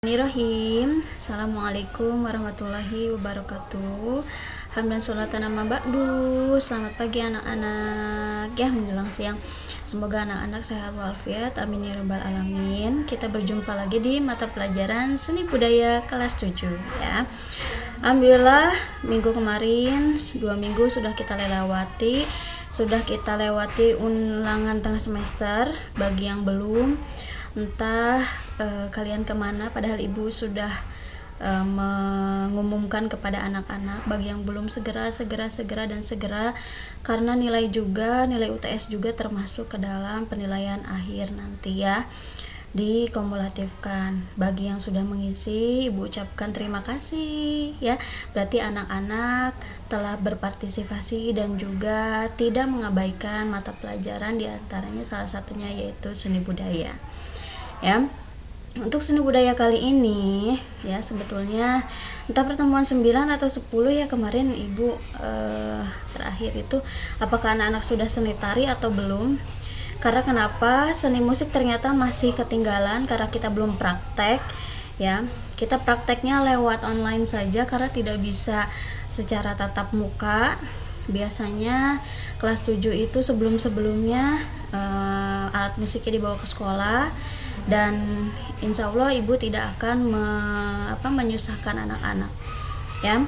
Bismillahirrahmanirrahim. Assalamualaikum warahmatullahi wabarakatuh. Hamdan sholatan amma ba'du. Selamat pagi anak-anak ya, menjelang siang. Semoga anak-anak sehat walafiat, amin ya rabbal alamin. Kita berjumpa lagi di mata pelajaran seni budaya kelas 7 ya. Alhamdulillah minggu kemarin 2 minggu sudah kita lewati ulangan tengah semester. Bagi yang belum, entah kalian kemana, padahal ibu sudah mengumumkan kepada anak-anak. Bagi yang belum, segera karena nilai UTS juga termasuk ke dalam penilaian akhir nanti ya, dikumulatifkan. Bagi yang sudah mengisi, ibu ucapkan terima kasih ya, berarti anak-anak telah berpartisipasi dan juga tidak mengabaikan mata pelajaran, diantaranya salah satunya yaitu seni budaya ya. Untuk seni budaya kali ini ya, sebetulnya entah pertemuan 9 atau 10 ya kemarin ibu terakhir itu, apakah anak-anak sudah seni tari atau belum. Karena kenapa seni musik ternyata masih ketinggalan, karena kita belum praktek ya. Kita prakteknya lewat online saja karena tidak bisa secara tatap muka. Biasanya kelas 7 itu sebelumnya alat musiknya dibawa ke sekolah, dan insya Allah ibu tidak akan menyusahkan anak-anak ya.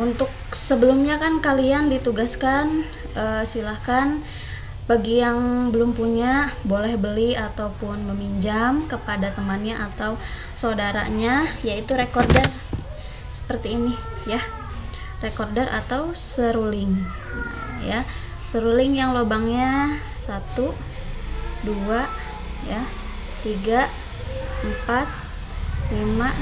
Untuk sebelumnya kan kalian ditugaskan, silahkan bagi yang belum punya boleh beli ataupun meminjam kepada temannya atau saudaranya, yaitu recorder seperti ini ya, recorder atau seruling. Nah, ya, seruling yang lubangnya 1, 2 ya, 3, 4, 5,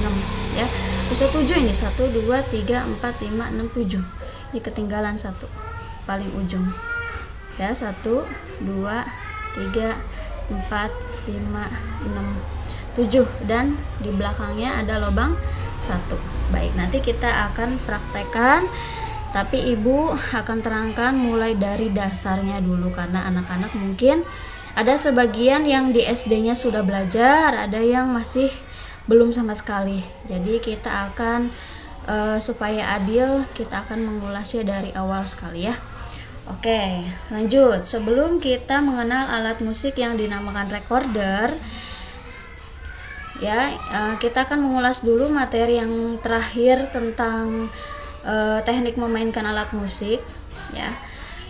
6 ya. Bisa 7 ini, 1, 2, 3, 4, 5, 6, 7. Ini ketinggalan 1 paling ujung ya, 1, 2, 3, 4, 5, 6, 7, dan di belakangnya ada lubang 1. Baik, nanti kita akan praktekkan, tapi ibu akan terangkan mulai dari dasarnya dulu, karena anak-anak mungkin ada sebagian yang di SD-nya sudah belajar, ada yang masih belum sama sekali. Jadi kita akan supaya adil, kita akan mengulasnya dari awal sekali ya. Oke, lanjut. Sebelum kita mengenal alat musik yang dinamakan recorder ya, kita akan mengulas dulu materi yang terakhir tentang teknik memainkan alat musik ya.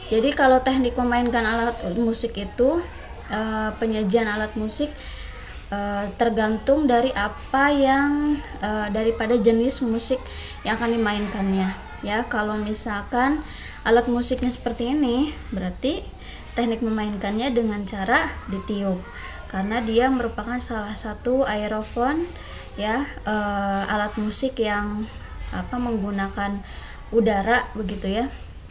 Jadi kalau teknik memainkan alat musik itu, penyajian alat musik tergantung dari apa yang daripada jenis musik yang akan dimainkannya ya. Kalau misalkan alat musiknya seperti ini, berarti teknik memainkannya dengan cara ditiup, karena dia merupakan salah satu aerofon ya, alat musik yang menggunakan udara begitu ya.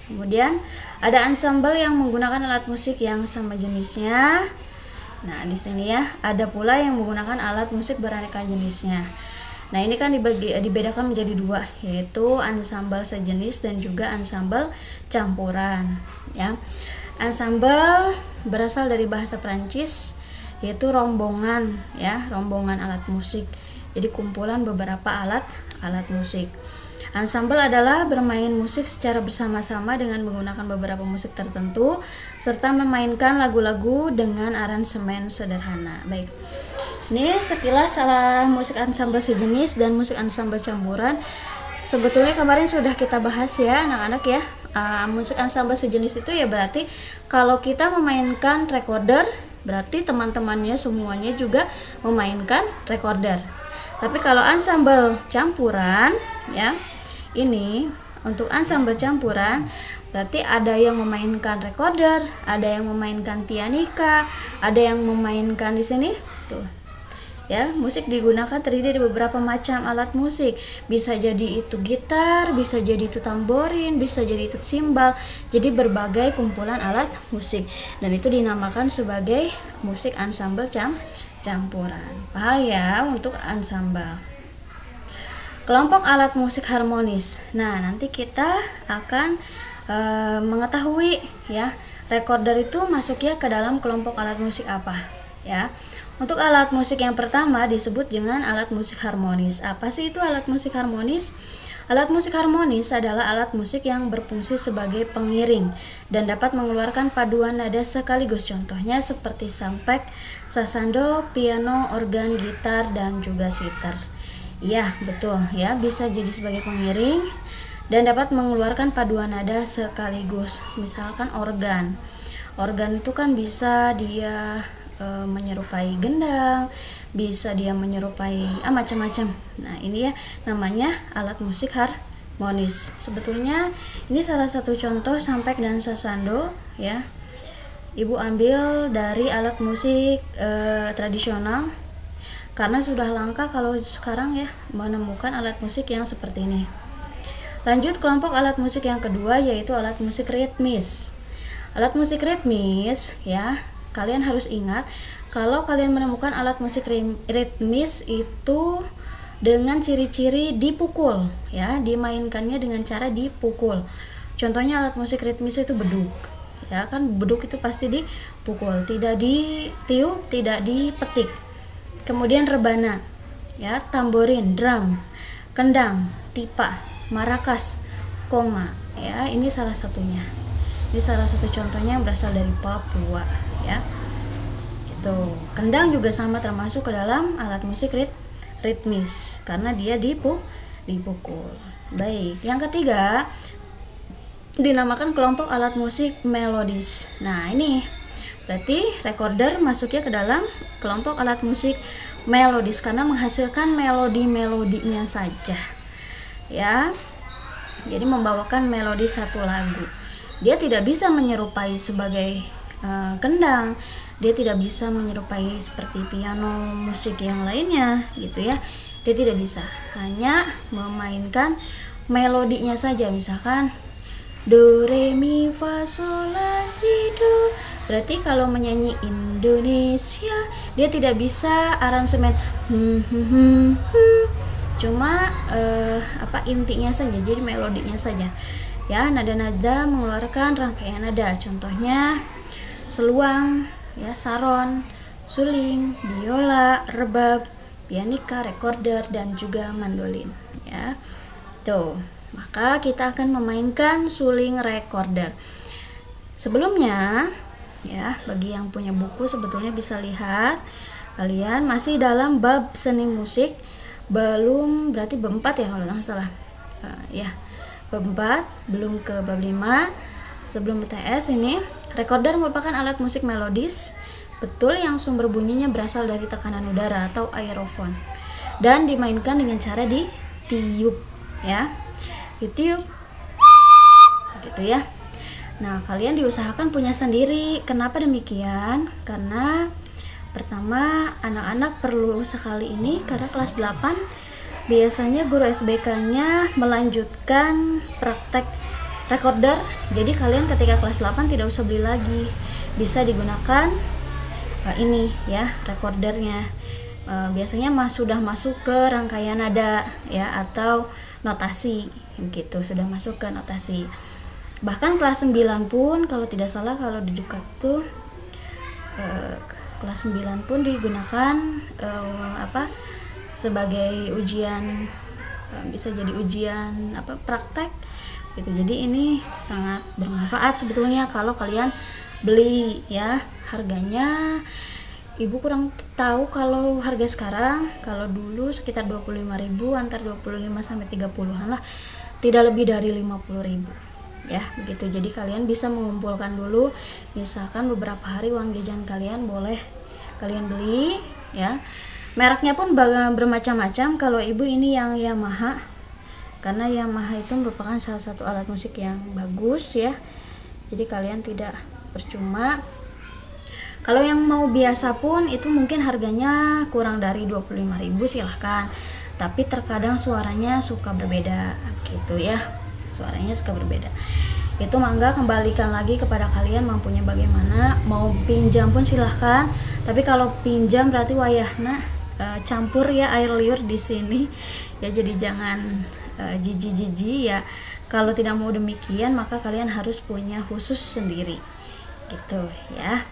Kemudian ada ensemble yang menggunakan alat musik yang sama jenisnya. Nah, di sini ya, ada pula yang menggunakan alat musik beraneka jenisnya. Nah, ini kan dibedakan menjadi 2, yaitu ensemble sejenis dan juga ensemble campuran ya. Ensemble berasal dari bahasa Prancis, yaitu rombongan ya, rombongan alat musik. Jadi kumpulan beberapa alat musik. Ensemble adalah bermain musik secara bersama-sama dengan menggunakan beberapa musik tertentu serta memainkan lagu-lagu dengan aransemen sederhana. Baik, ini sekilas musik ensemble sejenis dan musik ensemble campuran. Sebetulnya kemarin sudah kita bahas ya anak-anak ya. Musik ensemble sejenis itu ya berarti kalau kita memainkan recorder, berarti teman-temannya semuanya juga memainkan recorder. Tapi kalau ensemble campuran ya, ini untuk ensemble campuran berarti ada yang memainkan recorder, ada yang memainkan pianika, ada yang memainkan di sini tuh ya. Musik digunakan terdiri dari beberapa macam alat musik, bisa jadi itu gitar, bisa jadi itu tamborin, bisa jadi itu simbal. Jadi berbagai kumpulan alat musik, dan itu dinamakan sebagai musik ensemble campuran. Paham ya untuk ensemble. Kelompok alat musik harmonis. Nah, nanti kita akan mengetahui ya, recorder itu masuknya ke dalam kelompok alat musik apa ya. Untuk alat musik yang pertama disebut dengan alat musik harmonis. Apa sih itu alat musik harmonis? Alat musik harmonis adalah alat musik yang berfungsi sebagai pengiring dan dapat mengeluarkan paduan nada sekaligus. Contohnya seperti sampek, sasando, piano, organ, gitar, dan juga sitar. Iya, betul ya, bisa jadi sebagai pengiring dan dapat mengeluarkan paduan nada sekaligus. Misalkan organ. Organ itu kan bisa dia menyerupai gendang, bisa dia menyerupai macam-macam. Nah, ini ya namanya alat musik harmonis. Sebetulnya ini salah satu contoh sampek dan sasando ya. Ibu ambil dari alat musik tradisional karena sudah langka kalau sekarang ya menemukan alat musik yang seperti ini. Lanjut kelompok alat musik yang kedua yaitu alat musik ritmis. Alat musik ritmis ya, kalian harus ingat kalau kalian menemukan alat musik ritmis itu dengan ciri-ciri dipukul ya, dimainkannya dengan cara dipukul. Contohnya alat musik ritmis itu beduk. Ya kan, beduk itu pasti dipukul, tidak ditiup, tidak dipetik. Kemudian rebana ya, tamborin, drum, kendang, tipa, marakas, koma ya, ini salah satunya. Ini salah satu contohnya yang berasal dari Papua ya. Itu kendang juga sama termasuk ke dalam alat musik ritmis karena dia dipukul. Baik, yang ketiga dinamakan kelompok alat musik melodis. Nah, ini berarti recorder masuknya ke dalam kelompok alat musik melodis karena menghasilkan melodi-melodinya saja. Ya. Jadi membawakan melodi satu lagu. Dia tidak bisa menyerupai sebagai kendang, dia tidak bisa menyerupai seperti piano, musik yang lainnya gitu ya. Dia tidak bisa, hanya memainkan melodinya saja. Misalkan do re mi fa sol la si do. Berarti kalau menyanyi Indonesia dia tidak bisa aransemen cuma intinya saja, jadi melodinya saja ya. Nada-nada mengeluarkan rangkaian nada, contohnya seluang ya, saron, suling, biola, rebab, pianika, recorder, dan juga mandolin ya. Tuh, maka kita akan memainkan suling recorder. Sebelumnya ya, bagi yang punya buku sebetulnya bisa lihat, kalian masih dalam bab seni musik, belum, berarti bab 4 ya kalau nggak salah ya, bab 4, belum ke bab 5. Sebelum BTS ini, recorder merupakan alat musik melodis betul yang sumber bunyinya berasal dari tekanan udara atau aerofon dan dimainkan dengan cara ditiup ya, ditiup gitu ya. Nah, kalian diusahakan punya sendiri. Kenapa demikian? Karena pertama, anak-anak perlu sekali ini karena kelas 8 biasanya guru SBK-nya melanjutkan praktek recorder. Jadi kalian ketika kelas 8 tidak usah beli lagi, bisa digunakan ini ya, recordernya. Biasanya sudah masuk ke rangkaian nada ya, atau notasi gitu, sudah masuk ke notasi. Bahkan kelas 9 pun kalau tidak salah, kalau di Dukat tuh kelas 9 pun digunakan sebagai ujian, bisa jadi ujian praktek gitu. Jadi ini sangat bermanfaat sebetulnya kalau kalian beli ya. Harganya ibu kurang tahu kalau harga sekarang. Kalau dulu sekitar 25.000, antar 25 sampai 30-an lah, tidak lebih dari 50.000 ya, begitu. Jadi kalian bisa mengumpulkan dulu, misalkan beberapa hari uang jajan kalian boleh kalian beli ya. Mereknya pun bermacam-macam. Kalau ibu ini yang Yamaha, karena Yamaha itu merupakan salah satu alat musik yang bagus ya. Jadi kalian tidak percuma. Kalau yang mau biasa pun itu mungkin harganya kurang dari 25.000, silahkan. Tapi terkadang suaranya suka berbeda gitu ya. Suaranya suka berbeda. Itu mangga kembalikan lagi kepada kalian mampunya bagaimana. Mau pinjam pun silahkan. Tapi kalau pinjam berarti wayahna campur ya air liur di sini. Ya, jadi jangan jijik-jijik ya. Kalau tidak mau demikian, maka kalian harus punya khusus sendiri gitu ya.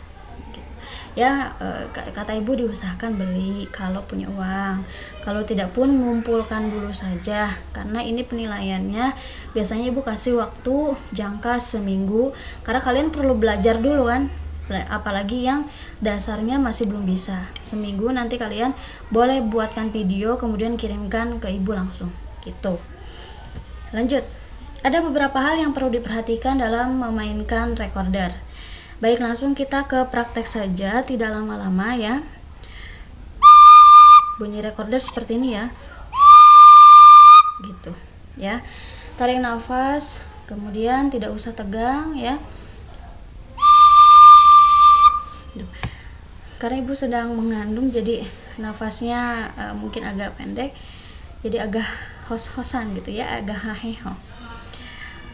Ya, kata ibu diusahakan beli kalau punya uang. Kalau tidak pun ngumpulkan dulu saja, karena ini penilaiannya biasanya ibu kasih waktu jangka seminggu, karena kalian perlu belajar dulu kan, apalagi yang dasarnya masih belum bisa. Seminggu nanti kalian boleh buatkan video kemudian kirimkan ke ibu langsung gitu. Lanjut, ada beberapa hal yang perlu diperhatikan dalam memainkan recorder. Baik, langsung kita ke praktek saja, tidak lama-lama ya. Bunyi recorder seperti ini ya, gitu ya. Tarik nafas, kemudian tidak usah tegang ya. Karena ibu sedang mengandung, jadi nafasnya mungkin agak pendek, jadi agak hos-hosan gitu ya, agak haheho.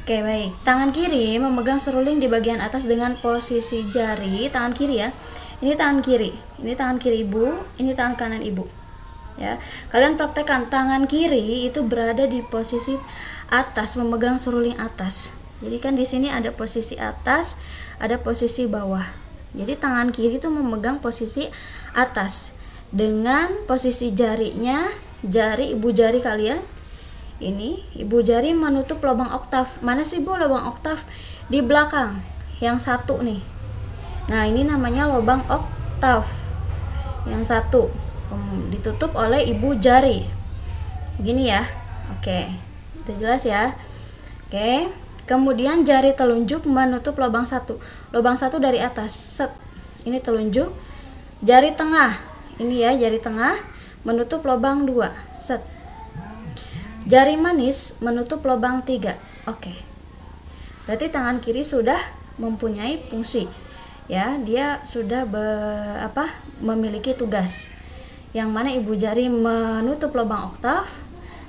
Oke, baik. Tangan kiri memegang seruling di bagian atas dengan posisi jari tangan kiri ya. Ini tangan kiri, ini tangan kiri ibu, ini tangan kanan ibu. Ya, kalian praktekkan tangan kiri itu berada di posisi atas, memegang seruling atas. Jadi kan di sini ada posisi atas, ada posisi bawah. Jadi tangan kiri itu memegang posisi atas dengan posisi jarinya, jari ibu jari kalian. Ini ibu jari menutup lubang oktav. Mana sih bu lubang oktav? Di belakang, yang satu nih. Nah, ini namanya lubang oktav. Yang satu ditutup oleh ibu jari. Begini ya. Oke, itu jelas ya. Oke, kemudian jari telunjuk menutup lubang satu. Lubang satu dari atas. Set. Ini telunjuk. Jari tengah. Ini ya, jari tengah menutup lubang 2. Set. Jari manis menutup lubang 3. Oke. Berarti tangan kiri sudah mempunyai fungsi. Ya, dia sudah memiliki tugas. Yang mana ibu jari menutup lubang oktav,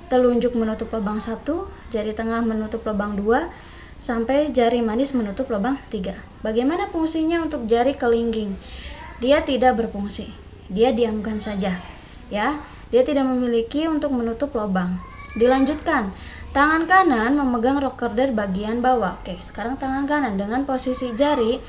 telunjuk menutup lubang 1, jari tengah menutup lubang 2, sampai jari manis menutup lubang 3. Bagaimana fungsinya untuk jari kelingking? Dia tidak berfungsi. Dia diamkan saja. Ya, dia tidak memiliki untuk menutup lubang. Dilanjutkan, tangan kanan memegang recorder bagian bawah. Oke, sekarang tangan kanan dengan posisi jari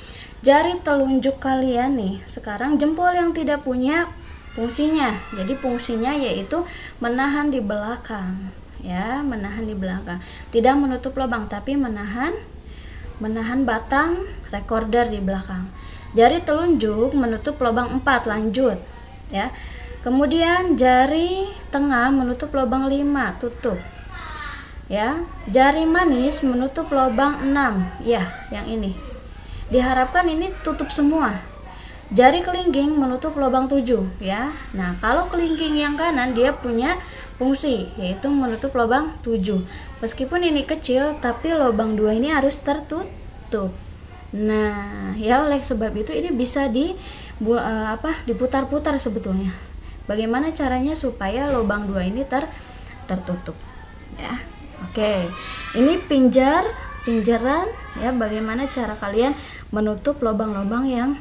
telunjuk kalian nih. Sekarang jempol yang tidak punya fungsinya. Jadi fungsinya yaitu menahan di belakang. Ya, menahan di belakang. Tidak menutup lubang tapi menahan batang recorder di belakang. Jari telunjuk menutup lubang 4. Lanjut, ya. Kemudian jari tengah menutup lubang 5, tutup. Ya, jari manis menutup lubang 6. Ya, yang ini. Diharapkan ini tutup semua. Jari kelingking menutup lubang 7, ya. Nah, kalau kelingking yang kanan dia punya fungsi yaitu menutup lubang 7. Meskipun ini kecil tapi lubang 2 ini harus tertutup. Nah, ya oleh sebab itu ini bisa diputar-putar sebetulnya. Bagaimana caranya supaya lubang 2 ini tertutup ya. Oke, ini pinjaran ya, bagaimana cara kalian menutup lubang-lubang yang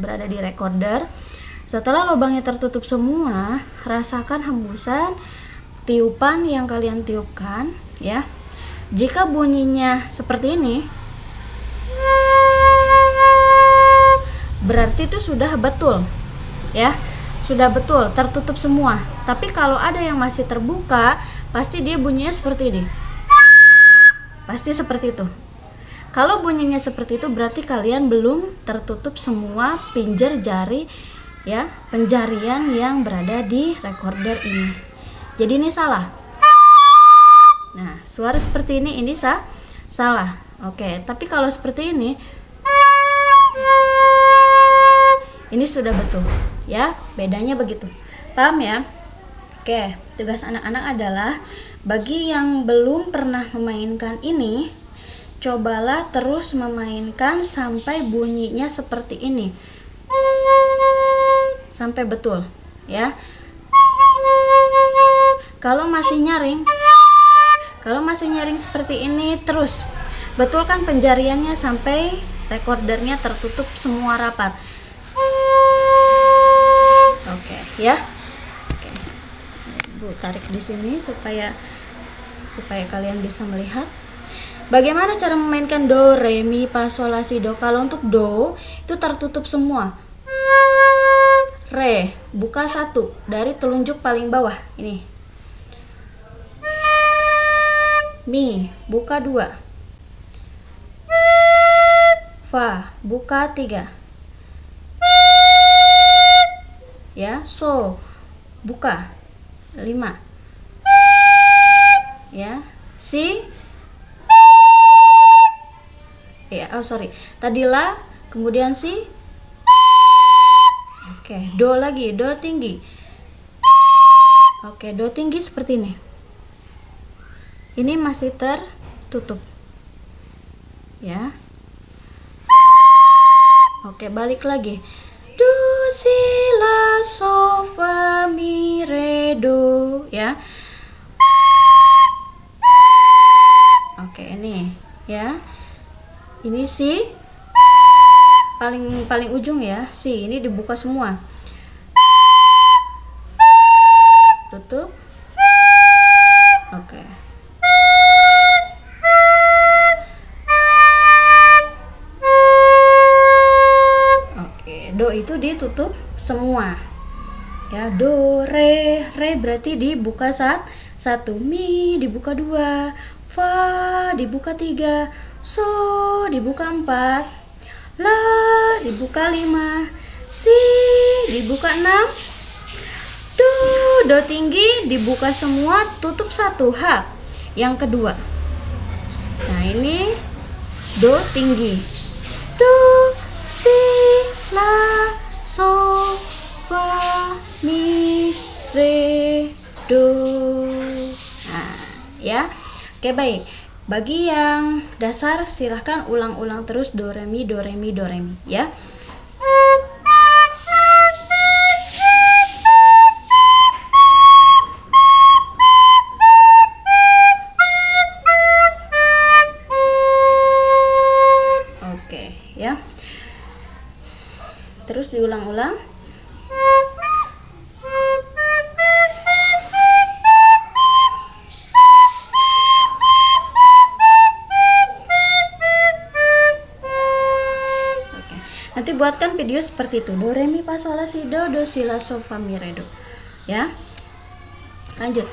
berada di recorder. Setelah lubangnya tertutup semua, rasakan hembusan tiupan yang kalian tiupkan ya. Jika bunyinya seperti ini, berarti itu sudah betul ya. Sudah betul tertutup semua. Tapi kalau ada yang masih terbuka, pasti dia bunyinya seperti ini. Pasti seperti itu. Kalau bunyinya seperti itu berarti kalian belum tertutup semua pinjer jari ya, penjarian yang berada di recorder ini. Jadi ini salah. Nah, suara seperti ini salah. Oke, tapi kalau seperti ini sudah betul ya, bedanya begitu. Paham ya? Oke, tugas anak-anak adalah bagi yang belum pernah memainkan ini, cobalah terus memainkan sampai bunyinya seperti ini, sampai betul ya. Kalau masih nyaring seperti ini terus, betulkan penjariannya sampai recordernya tertutup semua rapat. Oke ya. Oke. Bu tarik di sini supaya kalian bisa melihat bagaimana cara memainkan do, re, mi, fa, sol, la, si, do. Kalau untuk do itu tertutup semua. re, buka 1 dari telunjuk paling bawah ini. Mi, buka 2. Fa, buka 3. Ya, so, buka 5. Ya, si, ya, oh sorry, tadi la, kemudian si. Oke, do lagi, do tinggi. Oke, do tinggi seperti ini. Ini masih tertutup. Ya. Oke, balik lagi. Do, si, la, so, fa, mi, re, do, ya. Oke, ini, ya. Ini si paling ujung ya, si ini dibuka semua. Tutup. Oke. Do itu ditutup semua ya. Do, re berarti dibuka 1, mi dibuka 2, fa dibuka 3, so dibuka 4, la dibuka 5, si dibuka 6, do tinggi dibuka semua, tutup 1, ha yang kedua. Nah ini do tinggi, do, si, la, so, fa, mi, re, do. Nah, ya. Oke, baik. Bagi yang dasar silahkan ulang-ulang terus do re mi ya. Oke, ya. Terus diulang-ulang. Oke. Nanti buatkan video seperti itu. Do, re, mi, fa, sol, la, si, do, si, la, so, fa, mi, re, do. Ya. Lanjut.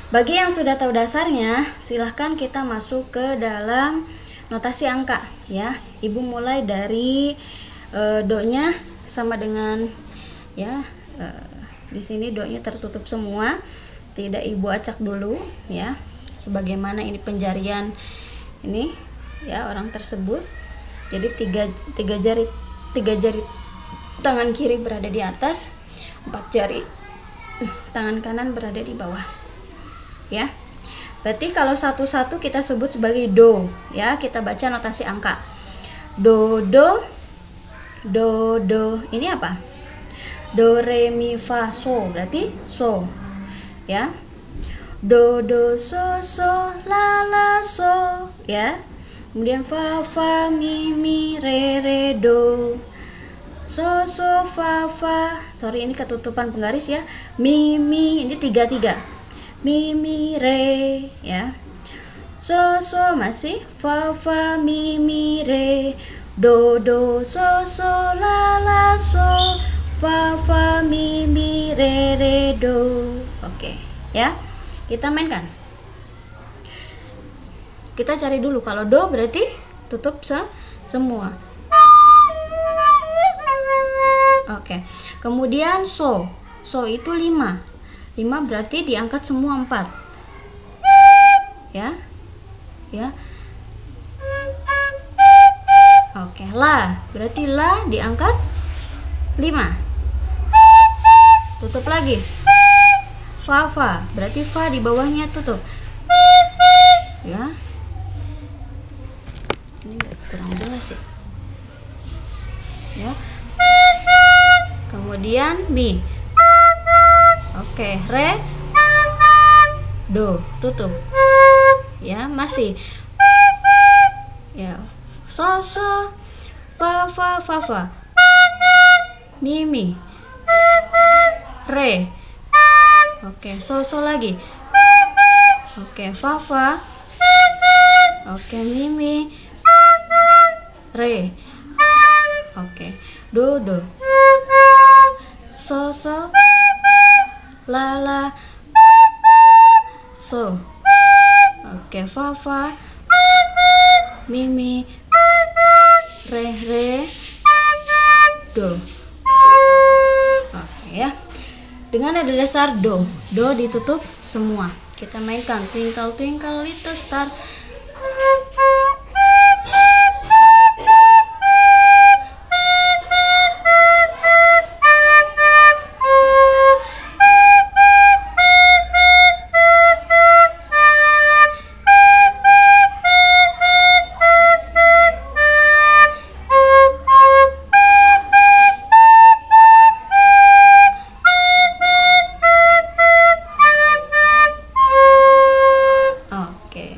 Bagi yang sudah tahu dasarnya, silahkan kita masuk ke dalam notasi angka ya. Ibu mulai dari do-nya sama dengan ya, di sini do-nya tertutup semua, tidak ibu acak dulu ya, sebagaimana ini penjarian ini ya orang tersebut. Jadi tiga jari tangan kiri berada di atas, 4 jari tangan kanan berada di bawah ya. Berarti kalau satu-satu kita sebut sebagai do ya. Kita baca notasi angka. Do, ini apa? Do, re, mi, fa, so, berarti so ya. Do, so, la, so ya. Kemudian fa, mi, re, do. So, fa, sorry ini ketutupan penggaris ya. Mi, ini 3 mi, re ya. So, masih fa, mi, re. Do, so, la, so, fa, mi, re, do. Oke ya, kita mainkan. Kita cari dulu, kalau do berarti tutup semua. Oke. Kemudian so itu 5 berarti diangkat semua 4 ya. Oke, la berarti la diangkat 5, tutup lagi. Fa berarti fa di bawahnya tutup ya. Ini kurang jelas ya. Kemudian mi. Oke, re, do, tutup ya. Masih ya. So, fa, mi, re. Oke, so lagi. Oke, fa. Oke, mi, re. Oke, do. so so, la la, so. Oke, fa fa, mi mi, re re, do. Oke ya. Dengan nada dasar do ditutup semua. Kita mainkan twinkle twinkle little star.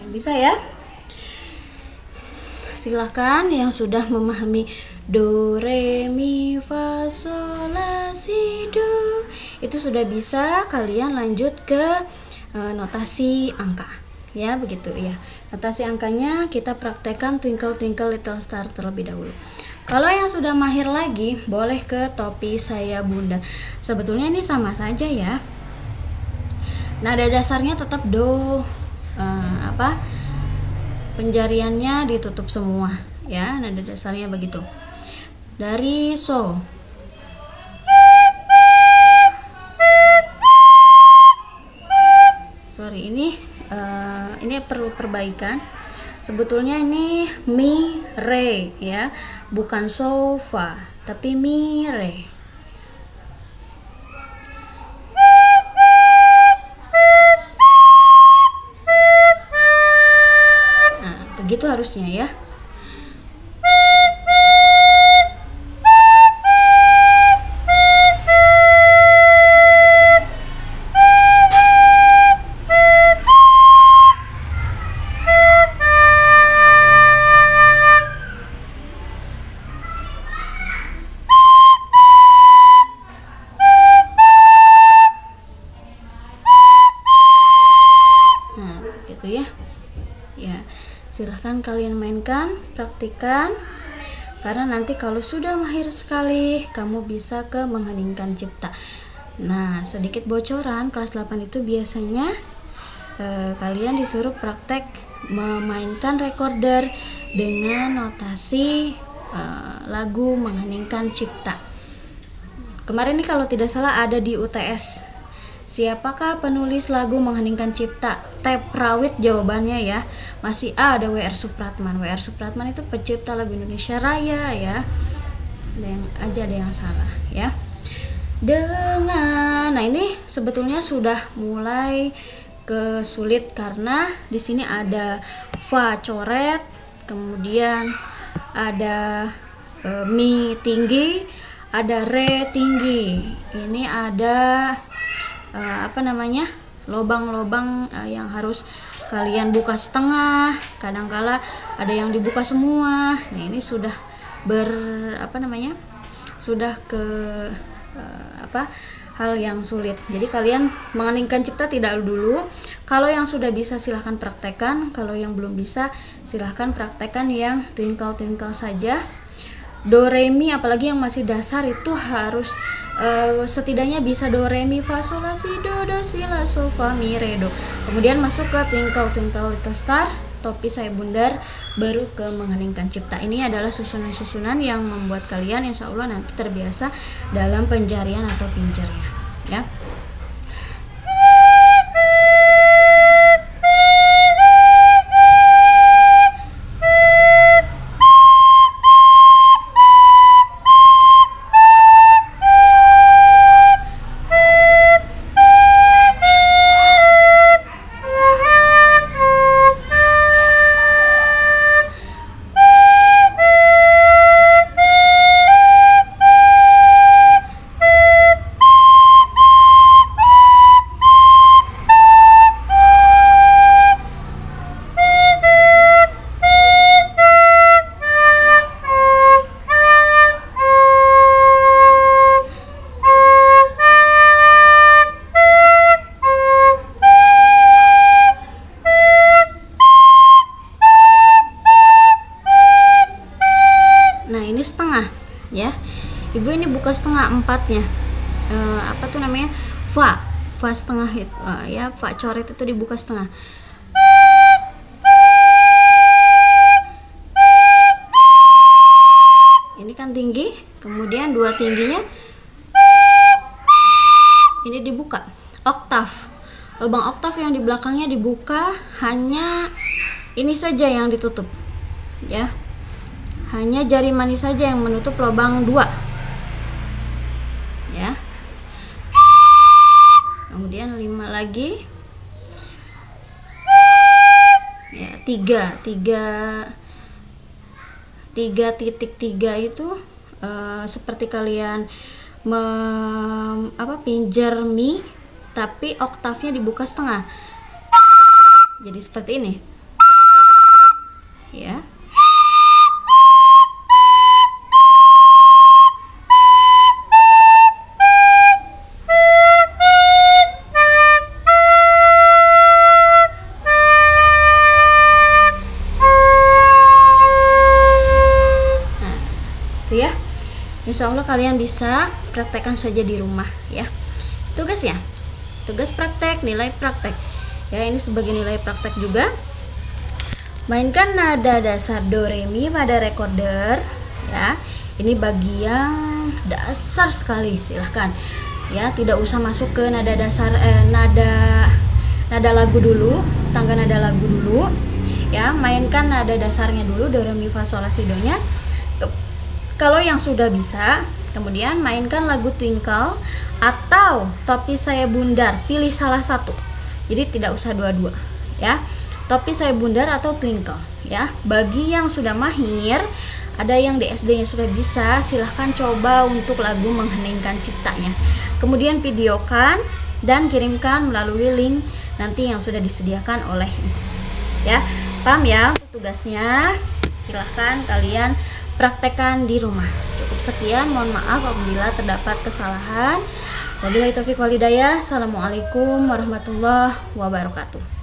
Bisa ya? Silahkan yang sudah memahami do, re, mi, fa, sol, la, si, do, itu sudah bisa kalian lanjut ke notasi angka ya, begitu ya. Notasi angkanya kita praktekkan twinkle twinkle little star terlebih dahulu. Kalau yang sudah mahir lagi boleh ke topi saya bunda. Sebetulnya ini sama saja ya. Nada dasarnya tetap do, penjariannya ditutup semua ya, nada dasarnya begitu. Dari so, sorry ini perlu perbaikan. Sebetulnya ini mi re ya, bukan sofa tapi mi re. Begitu harusnya ya. Nah, gitu ya. Ya. Silahkan kalian mainkan, praktikan, karena nanti kalau sudah mahir sekali kamu bisa ke mengheningkan cipta. Nah, sedikit bocoran, kelas 8 itu biasanya kalian disuruh praktek memainkan recorder dengan notasi lagu mengheningkan cipta. Kemarin nih kalau tidak salah ada di UTS. Siapakah penulis lagu mengheningkan cipta? Tab Rawit jawabannya ya. Masih A, ada W.R. Supratman. W.R. Supratman itu pencipta lagu Indonesia Raya ya. Ada yang salah ya. Nah ini sebetulnya sudah mulai kesulit karena di sini ada fa coret, kemudian ada mi tinggi, ada re tinggi. Ini ada lobang-lobang yang harus kalian buka setengah, kadangkala ada yang dibuka semua. Nah ini sudah sudah ke hal yang sulit. Jadi kalian mengeningkan cipta tidak dulu. Kalau yang sudah bisa silahkan praktekkan, kalau yang belum bisa silahkan praktekkan yang twinkle twinkle saja. Do re mi apalagi yang masih dasar itu harus setidaknya bisa do re mi fa sol la si do si la so fa mi re do. Kemudian masuk ke twinkle twinkle little star, topi saya bundar, baru ke mengheningkan cipta. Ini adalah susunan-susunan yang membuat kalian insya Allah nanti terbiasa dalam penjarian atau pincernya ya. Nah ini setengah ya, ibu ini buka setengah empatnya. apa tuh namanya, fa setengah itu, ya fa coret itu dibuka setengah. Ini kan tinggi, kemudian dua tingginya ini dibuka, oktav. Lubang oktav yang di belakangnya dibuka, hanya ini saja yang ditutup, ya. Hanya jari manis saja yang menutup lubang 2, ya. Kemudian 5 lagi, ya, 3.3 itu seperti kalian pinjar mi, tapi oktavnya dibuka setengah, jadi seperti ini, ya. Ya, insya Allah kalian bisa praktekkan saja di rumah, ya. Tugasnya, tugas praktek, nilai praktek, ya. Ini sebagai nilai praktek juga. Mainkan nada dasar do re mi pada recorder, ya. Ini bagian dasar sekali, silahkan, ya. Tidak usah masuk ke nada dasar, nada lagu dulu, tangga nada lagu dulu, ya. Mainkan nada dasarnya dulu, do re mi fa sol la si do nya. Kalau yang sudah bisa, kemudian mainkan lagu Twinkle atau Topi Saya Bundar, pilih salah satu. Jadi tidak usah dua-dua, ya. Topi Saya Bundar atau Twinkle, ya. Bagi yang sudah mahir, ada yang di SD-nya sudah bisa, silahkan coba untuk lagu Mengheningkan Ciptanya. Kemudian videokan dan kirimkan melalui link nanti yang sudah disediakan oleh ibu, ya. Paham ya tugasnya? Silahkan kalian praktekkan di rumah. Cukup sekian, mohon maaf apabila terdapat kesalahan. Wabillahi taufiq wal hidayah. Assalamualaikum warahmatullahi wabarakatuh.